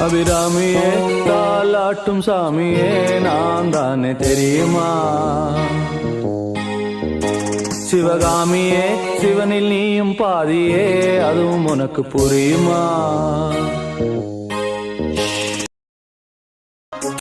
அபிராமியே தாலாட்டும் சாமியே நான் தானே தெரியுமா? சிவகாமியே சிவனில் நீயும் பாதியே அதுவும் உனக்கு புரியுமா?